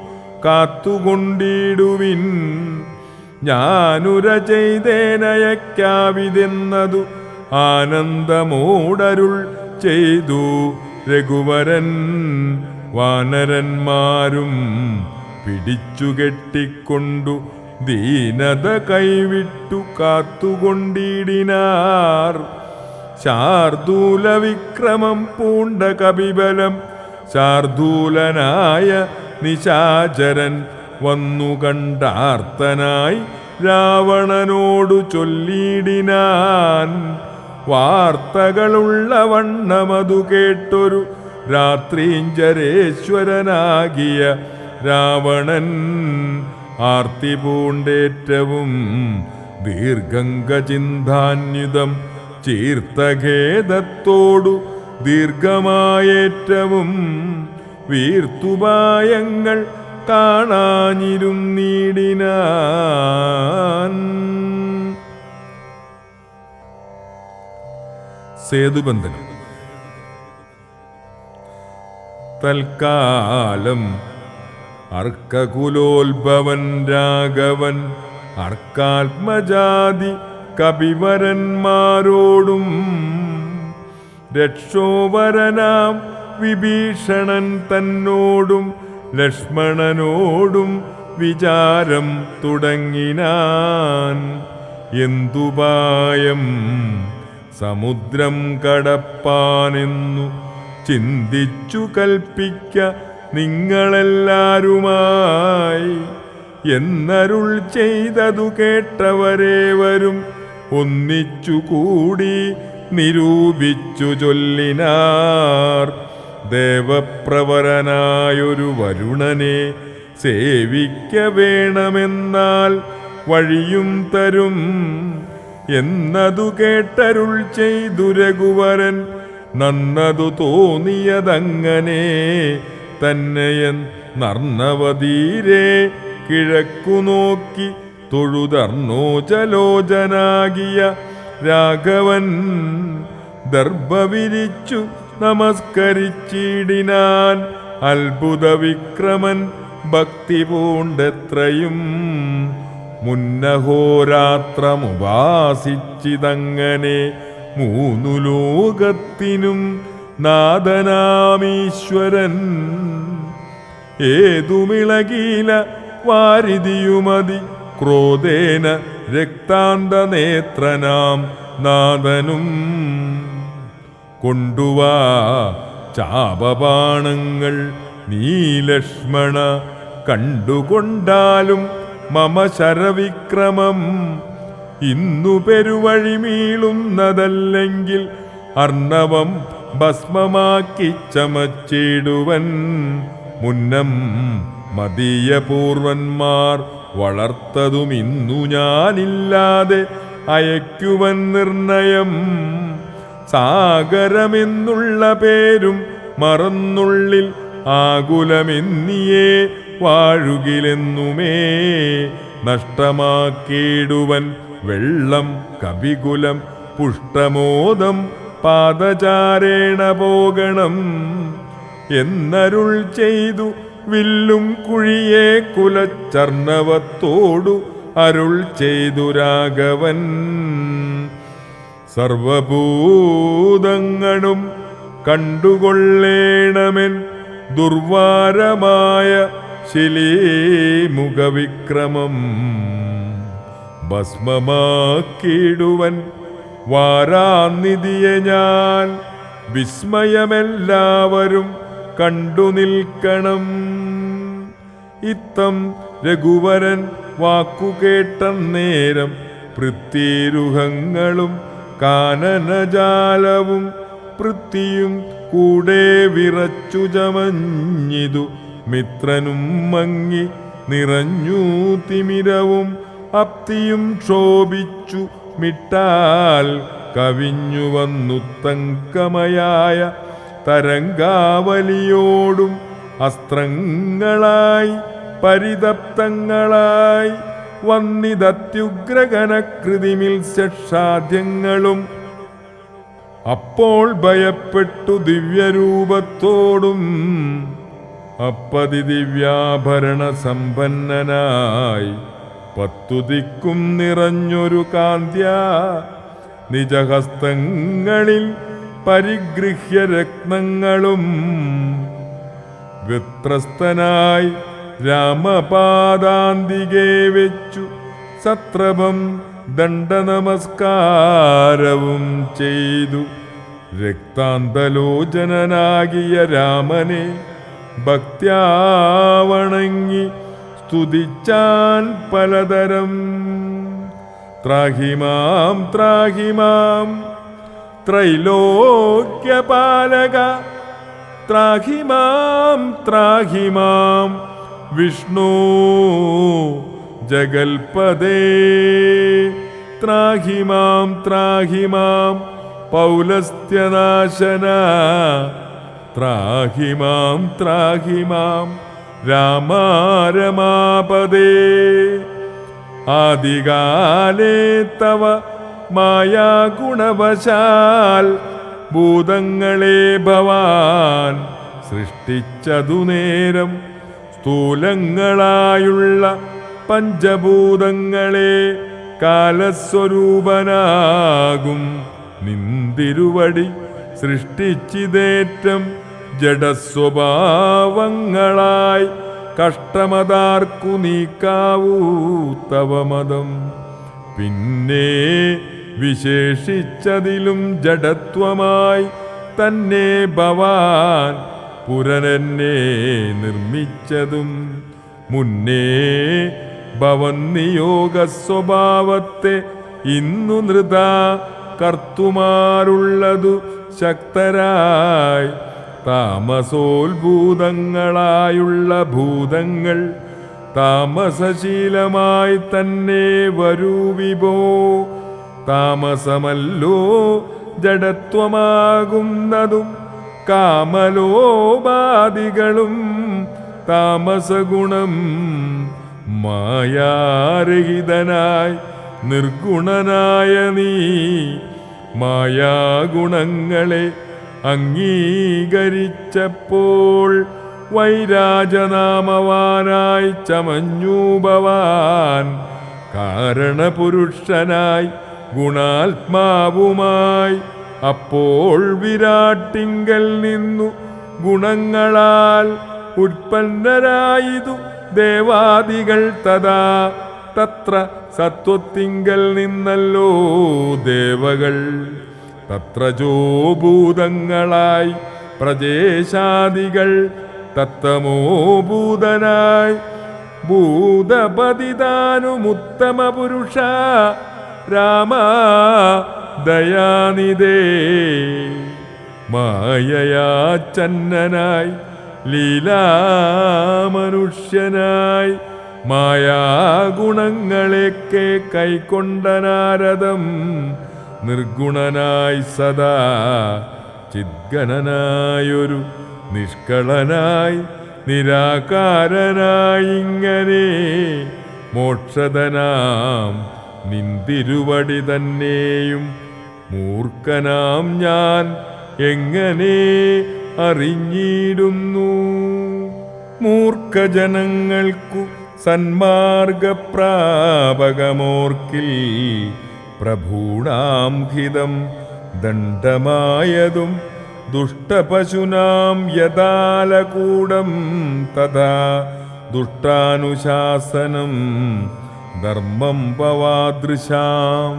കാത്തുകൊണ്ടിടുവിൻ. ഞാനുര ചെയ്തേനയക്കാവിതെന്നതു ആനന്ദമോടരുൾ ചെയ്തു രഘുവരൻ. വാനരന്മാരും പിടിച്ചുകെട്ടിക്കൊണ്ടു ദീനത കൈവിട്ടു കാത്തുകൊണ്ടിടിനാർ. ശാർദൂല വിക്രമം പൂണ്ട കപിബലം ശാർദൂലനായ നിശാചരൻ വന്നു കണ്ടാർത്തനായി രാവണനോടു ചൊല്ലിടിനാൻ. വാർത്തകളുള്ള വണ്ണമതു കേട്ടൊരു രാത്രീഞ്ചരേശ്വരനാകിയ രാവണൻ ആർത്തി പൂണ്ടേറ്റവും ദീർഘംഗചിന്താന്യുതം ചീർത്തഖേദത്തോടു ദീർഘമായേറ്റവും വീർത്തുപായങ്ങൾ കാണാഞ്ഞിരുന്നീടിനാൻ. സേതുബന്ധനം. തൽക്കാലം അർക്കകുലോത്ഭവൻ രാഘവൻ അർക്കാത്മജാതി കപിവരന്മാരോടും രക്ഷോവരനാം വിഭീഷണൻ തന്നോടും ലക്ഷ്മണനോടും വിചാരം തുടങ്ങിനാൻ. എന്തുപായം സമുദ്രം കടപ്പാനെന്നു ചിന്തിച്ചു കൽപ്പിക്ക നിങ്ങളെല്ലാരുമായി എന്നരുൾ ചെയ്തതു കേട്ടവരേവരും ഒന്നിച്ചു കൂടി നിരൂപിച്ചു ചൊല്ലിനാർ. ദേവപ്രവരനായൊരു വരുണനെ സേവിക്ക വേണമെന്നാൽ വഴിയും തരും എന്നതു കേട്ടരുൾ ചെയ്തു രഘുവരൻ. നന്നതു തോന്നിയതങ്ങനെ തന്നെയൻ നർണവതീരെ കിഴക്കു നോക്കി തൊഴുതർണോജലോചനാകിയ രാഘവൻ ദർഭ വിരിച്ചു നമസ്കരിച്ചിടിനാൻ. അത്ഭുത വിക്രമൻ ഭക്തി പൂണ്ടെത്രയും മുന്നഹോരാത്രമുപാസിച്ചിതങ്ങനെ മൂന്നു ലോകത്തിനും നാഥനാമീശ്വരൻ. ഏതുമിളകീല വാരിതിയുമതി ക്രോധേന രക്താന്തനേത്രനാം നാഥനും കൊണ്ടുവാ ചാപബാണങ്ങൾ നീ ലക്ഷ്മണ കണ്ടുകൊണ്ടാലും മമ ശരവിക്രമം ഇന്നു പെരുവഴി മീളുന്നതല്ലെങ്കിൽ അർണവം ഭസ്മമാക്കി ചമച്ചിടുവൻ. മുന്നം മദീയപൂർവന്മാർ വളർത്തതും ഇന്നു ഞാനില്ലാതെ അയക്കുവൻ നിർണയം. സാഗരമെന്നുള്ള പേരും മറന്നുള്ളിൽ ആകുലമെന്നിയേ വാഴുകിലെന്നുമേ നഷ്ടമാക്കിയിടുവൻ വെള്ളം കവികുലം പുഷ്ടമോദം പാദചാരേണ പോകണം എന്നരുൾ ചെയ്തു വില്ലും കുഴിയെ കുലച്ചർണവത്തോടു അരുൾ ചെയ്തു രാഘവൻ. സർവഭൂതങ്ങളും കണ്ടുകൊള്ളേണമെൻ ദുർവാരമായ ശിലീമുഖവിക്രമം ഭസ്മമാക്കിയിടുവൻ വാരാനിധിയെ ഞാൻ. വിസ്മയമെല്ലാവരും കണ്ടു നിൽക്കണം. ഇത്തം രഘുവരൻ വാക്കുകേട്ടന്നേരം പൃഥ്വീരുഹങ്ങളും കാനനജാലവും പൃഥ്വിയും കൂടെ വിറച്ചു ചമഞ്ഞിതു. മിത്രനും മങ്ങി നിറഞ്ഞു തിമിരവും അപ്തിയും ക്ഷോഭിച്ചു മിട്ടാൽ കവിഞ്ഞു വന്നു തങ്കമയായ തരംഗാവലിയോടും അസ്ത്രങ്ങളായി പരിതപ്തങ്ങളായി വന്നിതത്യുഗ്രഗനകൃതിമിൽ ശക്ഷാദ്യങ്ങളും. അപ്പോൾ ഭയപ്പെട്ടു ദിവ്യരൂപത്തോടും അപ്പതി ദിവ്യാഭരണ സമ്പന്നനായി 10 ദിക്കും നിറഞ്ഞൊരു കാന്ത്യ നിജഹസ്തങ്ങളിൽ പരിഗൃഹ്യ രത്നങ്ങളും വ്യത്രസ്തനായി രാമപാദാന്തികെ വെച്ചു സത്രഭം ദണ്ഡനമസ്കാരവും ചെയ്തു. രക്താന്തലോചനാകിയ രാമനെ ഭക്ത്യാവണങ്ങി സ്തുതിച്ചാൻ പലതരം. ത്രാഹിമാം ത്രാഹിമാം ത്രൈലോക്യപാലക ത്രാഹിമാം ത്രാഹിമാം വിഷ്ണു ജഗൽപദേ. ത്രാഹിമാം ത്രാഹിമാം പൗലസ്ത്യനാശന ത്രാഹിമാം ത്രാഹിമാം രാമാരമാപദേ. ആദികാലേ തവ മായാഗുണവശാൽ ഭൂതങ്ങളെ ഭവാൻ സൃഷ്ടിച്ചതു നേരം സ്ഥൂലങ്ങളായുള്ള പഞ്ചഭൂതങ്ങളെ കാലസ്വരൂപനാകും നിന്തിരുവടി സൃഷ്ടിച്ചിതേറ്റം ജഡസ്വഭാവങ്ങളായി കഷ്ടമതാർക്കു നീക്കാവൂ തവ മതം. പിന്നെ വിശേഷിച്ചതിലും ജഡത്വമായി തന്നെ ഭവാൻ പുരനെന്നെ നിർമ്മിച്ചതും മുന്നേ ഭവൻ നിയോഗ സ്വഭാവത്തെ ഇന്നു നൃത കർത്തുമാരുള്ളതു ശക്തരായി താമസോത്ഭൂതങ്ങളായുള്ള ഭൂതങ്ങൾ താമസശീലമായി തന്നെ വരൂ വിഭോ. താമസമല്ലോ ജഡത്വമാകുന്നതും കാമലോപാദികളും താമസഗുണം. മായാരഹിതനായി നിർഗുണനായ നീ മായാഗുണങ്ങളെ അംഗീകരിച്ചപ്പോൾ വൈരാജനാമവാനായി ചമഞ്ഞു ഭവാൻ. കാരണപുരുഷനായി ഗുണാത്മാവുമായി അപ്പോൾ വിരാട്ടിങ്കൽ നിന്നു ഗുണങ്ങളാൽ ഉത്പന്നരായിതു ദേവാദികൾ തഥാ. തത്ര സത്വത്തിങ്കൽ നിന്നല്ലോ ദേവകൾ. തത്ര ജോഭൂതങ്ങളായി പ്രജേശാദികൾ തത്തമോഭൂതനായി ഭൂതപതിതാനുമുത്തമ പുരുഷ രാമ ദയാനിധേ. മായയാച്ചന്നനായി ലീലാമനുഷ്യനായി മായാഗുണങ്ങളെയൊക്കെ കൈക്കൊണ്ട നാരദം നിർഗുണനായി സദാ ചിദ്ഗണനായൊരു നിഷ്കളനായി നിരാകാരനായി ഇങ്ങനെ മോക്ഷദനാം നിന്തിരുവടി തന്നെയും മൂർഖനാം ഞാൻ എങ്ങനെ അറിഞ്ഞിടുന്നു. മൂർഖജനങ്ങൾക്കു സന്മാർഗപ്രാപകമോർക്കിൽ പ്രഭൂണാം ഹിതം ദണ്ഡമായതും ദുഷ്ടപശുനാം യഥാലകൂടം തഥാ ദുഷ്ടാനുശാസനം ധർമ്മം പവാദൃശാം.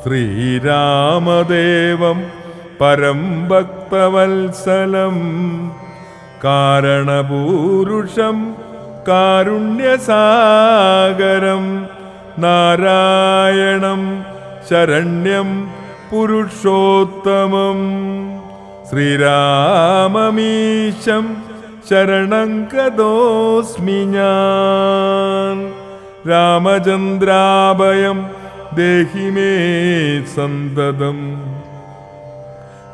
ശ്രീരാമദേവം പരം ഭക്തവത്സലം കാരണപൂരുഷം കാരുണ്യസാഗരം നാരായണം ശരണ്യം പുരുഷോത്തമം. ശ്രീരാമമീശം ശരണം ഗതോസ്മി ഞാൻ. രാമചന്ദ്രാഭയം ദേഹി മേ സന്തതം.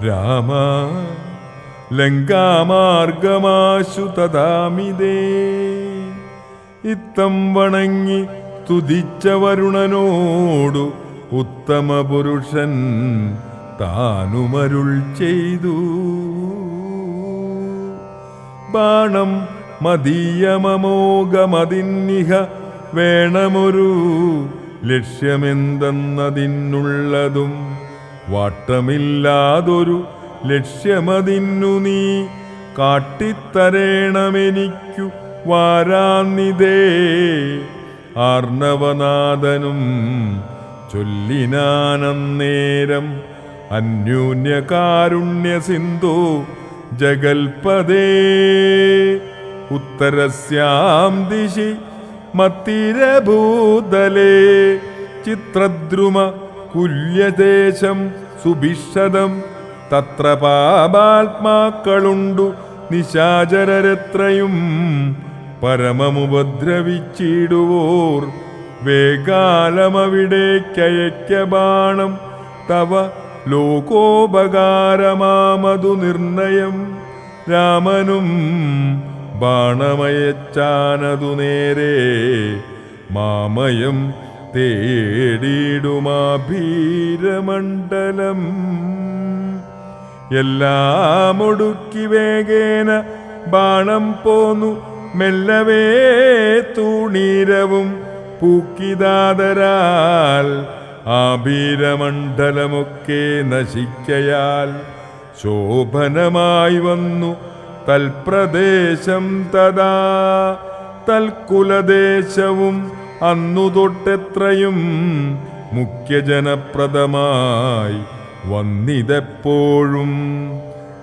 രാമ ലങ്കാമാർഗമാശു തദാമിതേ. ഇത്തം വണങ്ങി സ്തുതിച്ച വരുണനോടു ഉത്തമ പുരുഷൻ താനുമരുൾ ചെയ്തു. ബാണം മദീയമമോഘമതിന്നിഹ വേണമൊരു ലക്ഷ്യമെന്തെന്നതിനുള്ളതും വാട്ടമില്ലാതൊരു ലക്ഷ്യമതിന്നു നീ കാട്ടിത്തരേണമെനിക്കു വാരാന്നിതേ. ആർണവനാഥനും ചൊല്ലിനാനന്നേരം അന്യോന്യകാരുണ്യ സിന്ധു ജഗൽപദേ. ഉത്തരസ്യാം ദിശി മത്തിരഭൂതലേ ചിത്രദ്രുമ കുല്യദേശം സുഭിഷദം. തത്ര പാപാത്മാക്കളുണ്ടു നിശാചരരെത്രയും പരമമുപദ്രവിച്ചിടുവോർ. വേഗാലമവിടേക്കയക്ക ബാണം തവ ലോകോപകാരമാമതു നിർണയം. രാമനും ബാണമയച്ചാനതു നേരെ മാമയം തേടിയിടുമാഭീരമണ്ഡലം. എല്ലാം ഒടുക്കി വേഗേന ബാണം പോന്നു മെല്ലവേ തൂണീരവും പൂക്കിതാതരാൽ ആഭീരമണ്ഡലമൊക്കെ നശിക്കയാൽ ശോഭനമായി വന്നു തൽപ്രദേശം തഥാ തൽക്കുലദേശവും അന്നു തൊട്ടെത്രയും മുഖ്യജനപ്രദമായി വന്നിതെപ്പോഴും.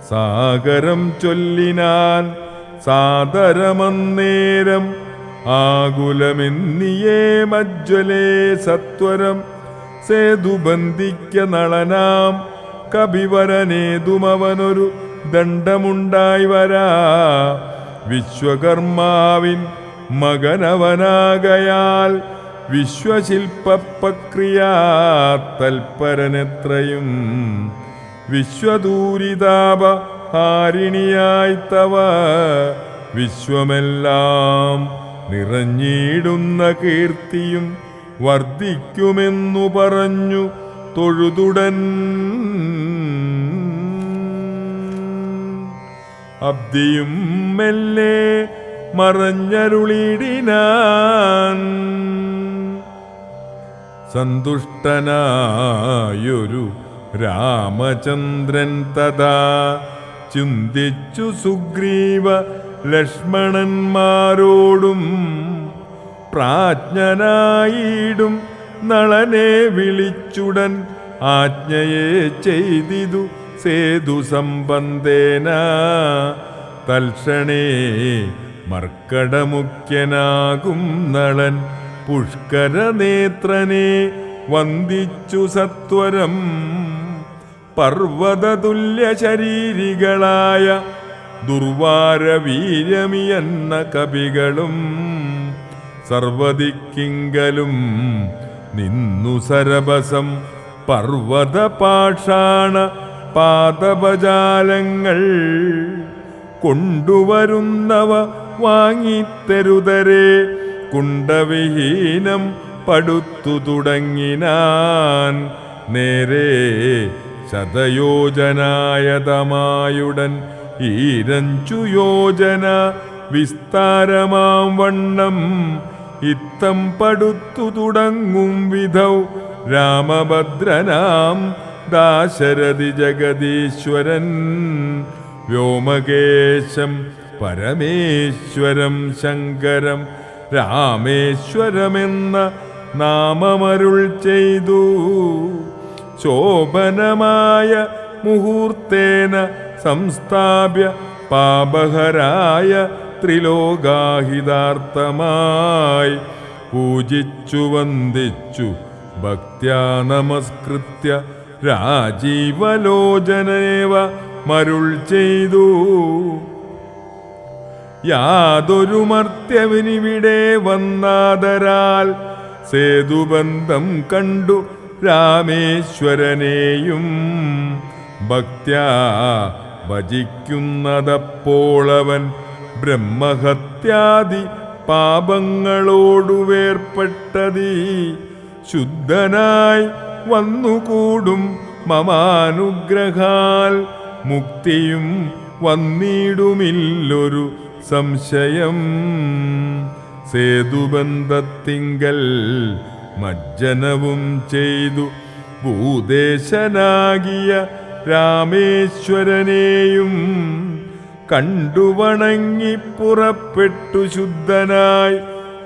സാഗരം ചൊല്ലിനാൻ സാദരമന്നേരം ആകുലമെന്നിയേ മജ്വലേ സത്വരം സേതുബന്ധിക്ക നളനാം കപിവരനേതുമവനൊരു ദണ്ഡമുണ്ടായി വരാ. വിശ്വകർമാവിൻ മകനവനാകയാൽ വിശ്വശില്പപ്രക്രിയാ തൽപരനെത്രയും വിശ്വദൂരിതാപ ഹാരിണിയായി തവ വിശ്വമെല്ലാം നിറഞ്ഞിടുന്ന കീർത്തിയും വർദ്ധിക്കുമെന്നു പറഞ്ഞു തൊഴുതുടൻ. അബ്ദിയും മെല്ലെ മറഞ്ഞരുളിടിനാൻ. സന്തുഷ്ടനായൊരു രാമചന്ദ്രൻ തഥാ ചിന്തിച്ചു സുഗ്രീവ ലക്ഷ്മണന്മാരോടും പ്രാജ്ഞനായിടും നളനെ വിളിച്ചുടൻ ആജ്ഞയെ ചെയ്തിതു സേതു സംബന്ധേന. തൽക്ഷണേ മർക്കടമുഖ്യനാകും നളൻ പുഷ്കരനേത്രനെ വന്ദിച്ചു സത്വരം. പർവ്വതതുല്യ ശരീരികളായ ദുർവാരവീര്യമിയെന്ന കവികളും സർവദിക്കിങ്കലും നിന്നു സരഭസം പർവ്വതപാഷാണ പാദപജാലങ്ങൾ കൊണ്ടുവരുന്നവ വാങ്ങിത്തരുതരെ കുണ്ടവിഹീനം പടുത്തു തുടങ്ങിനാൻ. നേരെ ശതയോജനായതമായുടൻ ഈരഞ്ചു യോജന വിസ്താരമാം വണ്ണം ഇത്തം പടുത്തു തുടങ്ങും വിധൗ രാമഭദ്രനാം ദാശരഥി ജഗദീശ്വരൻ വ്യോമകേശം പരമേശ്വരം ശങ്കരം രാമേശ്വരമെന്ന നാമമരുൾ ചെയ്തു. ശോഭനമായ മുഹൂർത്തേന സംസ്ഥാപ്യ പാപഹരായ ത്രിലോകാഹിതാർത്ഥമായി പൂജിച്ചു വന്ദിച്ചു ഭക്ത്യാ നമസ്കൃത്യ രാജീവലോചനേവ മരുൾ ചെയ്തു. യാതൊരു മർത്യവിനിവിടെ വന്നാദരാൽ സേതുബന്ധം കണ്ടു രാമേശ്വരനെയും ഭക്ത്യാ ഭജിക്കുന്നതപ്പോളവൻ ബ്രഹ്മഹത്യാദി പാപങ്ങളോടു വേർപ്പെട്ടതീ ശുദ്ധനായി വന്നുകൂടും മമാനുഗ്രഹാൽ മുക്തിയും വന്നിടുമില്ലൊരു സംശയം. സേതുബന്ധത്തിങ്കൽ മജ്ജനവും ചെയ്തു ഭൂദേശനാകിയ രാമേശ്വരനെയും കണ്ടുവണങ്ങി പുറപ്പെട്ടു ശുദ്ധനായി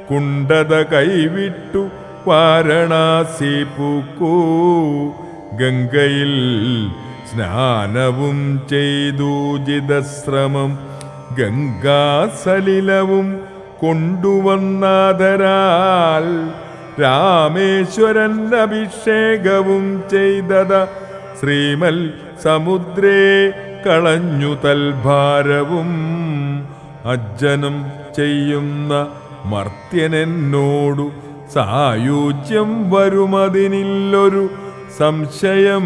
കുണ്ടത കൈവിട്ടു വാരണാസി പൂക്കൂ. ഗംഗയിൽ സ്നാനവും ചെയ്തു ജിതശ്രമം ഗംഗാസലിലവും കൊണ്ടുവന്നാദരാൽ രാമേശ്വരൻ അഭിഷേകവും ചെയ്തത ശ്രീമൽ സമുദ്രേ കളഞ്ഞു തൽഭാരവും. അജ്ജനം ചെയ്യുന്ന മർത്യനെന്നോടു സായുജ്യം വരുമതിനില്ലൊരു സംശയം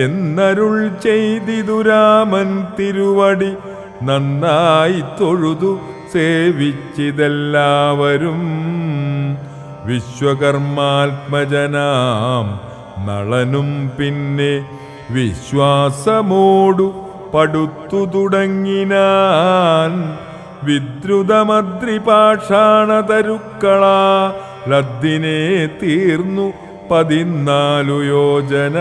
എന്നരുൾ ചെയ്തിതു രാമൻ തിരുവടി നന്നായി തൊഴുതു സേവിച്ചിതെല്ലാവരും. വിശ്വകർമാത്മജനാം നളനും പിന്നെ വിശ്വാസമോടു പടുത്തു തുടങ്ങിനാൻ. വിദ്രുതമദ്രിപാഷാണതരുക്കളാ ലദ്ദിനെ തീർന്നു 14 യോജന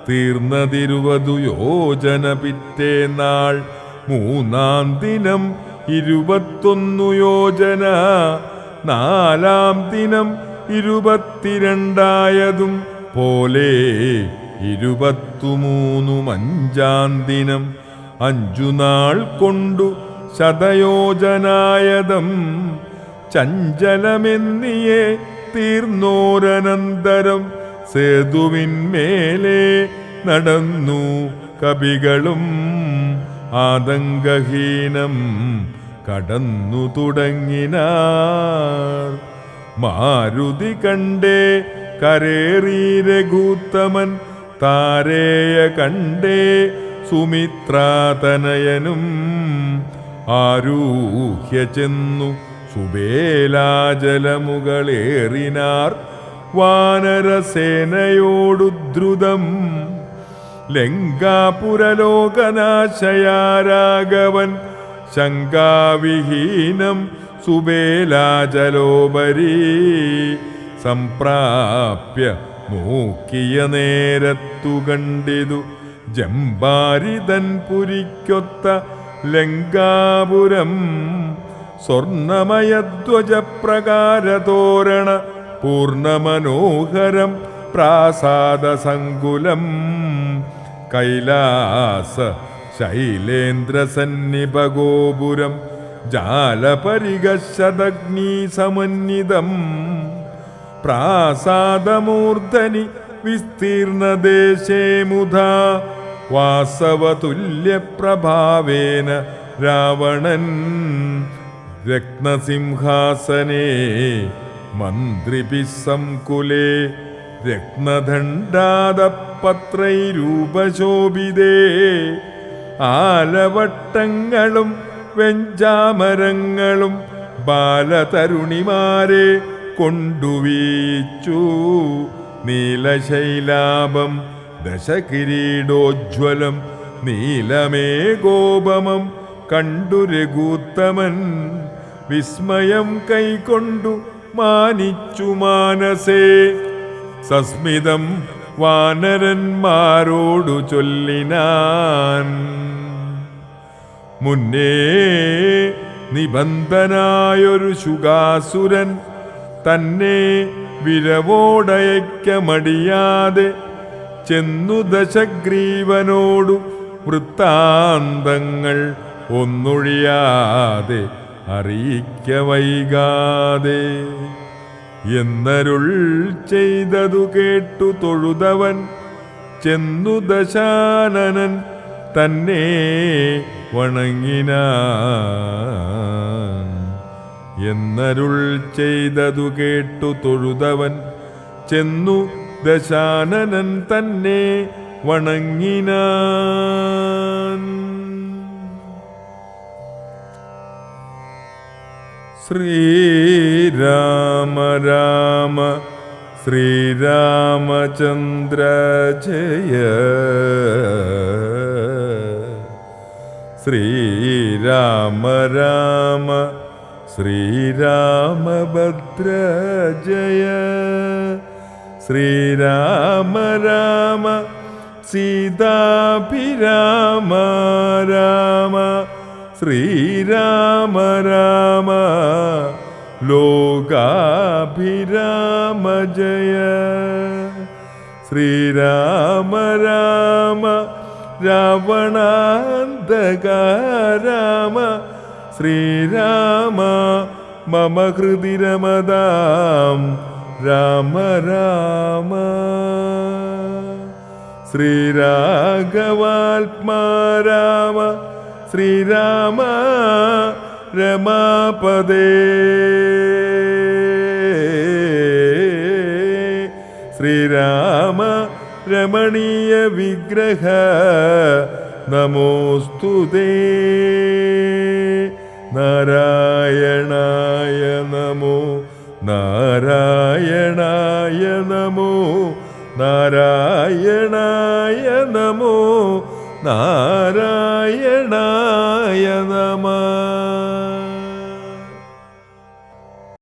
തീർന്നതിരുപതു യോജന പിറ്റേന്നാൾ 3-ാം ദിനം 21 യോജന 4-ാം ദിനം 22 പോലെ 23 5-ാം ദിനം 5 നാൾ കൊണ്ടു ശതയോജനായതം ചഞ്ചലമെന്നിയെ തീർന്നോരനന്തരം സേതുവിന്മേലെ നടന്നു കവികളും ആതങ്കഹീനം കടന്നു തുടങ്ങിനാർ. മാരുതി കണ്ടേ കരേറി രഘൂത്തമൻ താരേയ കണ്ടേ സുമിത്രാതനയനും ആരൂഹ്യ ചെന്നു സുബേലാജലമുകളേറിനാർ വാനരസേനയോടുദ്രുതം. ലങ്കാപുരലോകനാശയാരാഘവൻ ശങ്കാവിഹീനം സുബേലാജലോപരി സംപ്രാപ്യ നോക്കിയ നേരത്തു കണ്ടിതു ജംബാരിതൻ പുരിക്കൊത്ത ലങ്കാപുരം. സ്വർണമയധ്വജപ്രകാരതോരണ പൂർണ്ണമനോഹരം പ്രാസാദസങ്കുലം. കൈലാസ ശൈലേന്ദ്രസന്നിഭഗോപുരം ജാലപരിഗശതഗ്നീസമന്വിതം. പ്രാസാദമൂർധനി വിസ്തീർണദേശേ മുധാ വാസവതുല്യപ്രഭാവേന രാവണൻ. രത്നസിംഹാസനേ മന്ത്രിഭിഃ സംകുലേ രത്നദണ്ഡാദപത്രൈരൂപശോഭിതേ. ആലവട്ടങ്ങളും വെഞ്ചാമരങ്ങളും ബാലതരുണിമാരെ കൊണ്ടുവീച്ചു. നീലശൈലാഭം ദശകിരീടോജ്വലം നീലമേഘോപമം കണ്ടു രഘൂത്തമൻ. വിസ്മയം കൈക്കൊണ്ടു മാനിച്ചു മാനസേ. സസ്മിതം വാനരന്മാരോടു ചൊല്ലിനാൻ. മുന്നേ നിബന്ധനായൊരു ശുകാസുരൻ തന്നെ വിരവോടയക്കമടിയാതെ ചെന്നു ദശഗ്രീവനോടു വൃത്താന്തങ്ങൾ ഒന്നൊഴിയാതെ അറിയിക്ക വൈകാതെ. എന്നരുൾ ചെയ്തതു കേട്ടു തൊഴുതവൻ ചെന്നു ദശാനനൻ തന്നെ വണങ്ങിനാൻ. എന്നരുൾ ചെയ്തതു കേട്ടു തൊഴുതവൻ ചെന്നു ദശാനനൻ തന്നെ വണങ്ങിനാൻ. ശ്രീരാമ രാമ ശ്രീരാമചന്ദ്ര ജയ. ശ്രീരാമ രാമ ശ്രീരാമഭദ്ര ജയ. ശ്രീരാമ രാമ സീതാഭിരാമ രാമ. ശ്രീരാമ രാമ ലോകാഭിരാമ ജയ. ശ്രീരാമ രാമ രാവണാന്തക രാമ. ശ്രീരാമ മമ ഹൃദി രമതാം രാമ രാമ. ശ്രീരാഘവാത്മാ രാമ. ശ്രീരാമ രമാപദേ. ശ്രീരാമ രമണീയ വിഗ്രഹ നമോസ്തുതേ. നാരായണായ നമോ നാരായണായ നമോ നാരായണായ നമോ നാരായണായ നമഃ.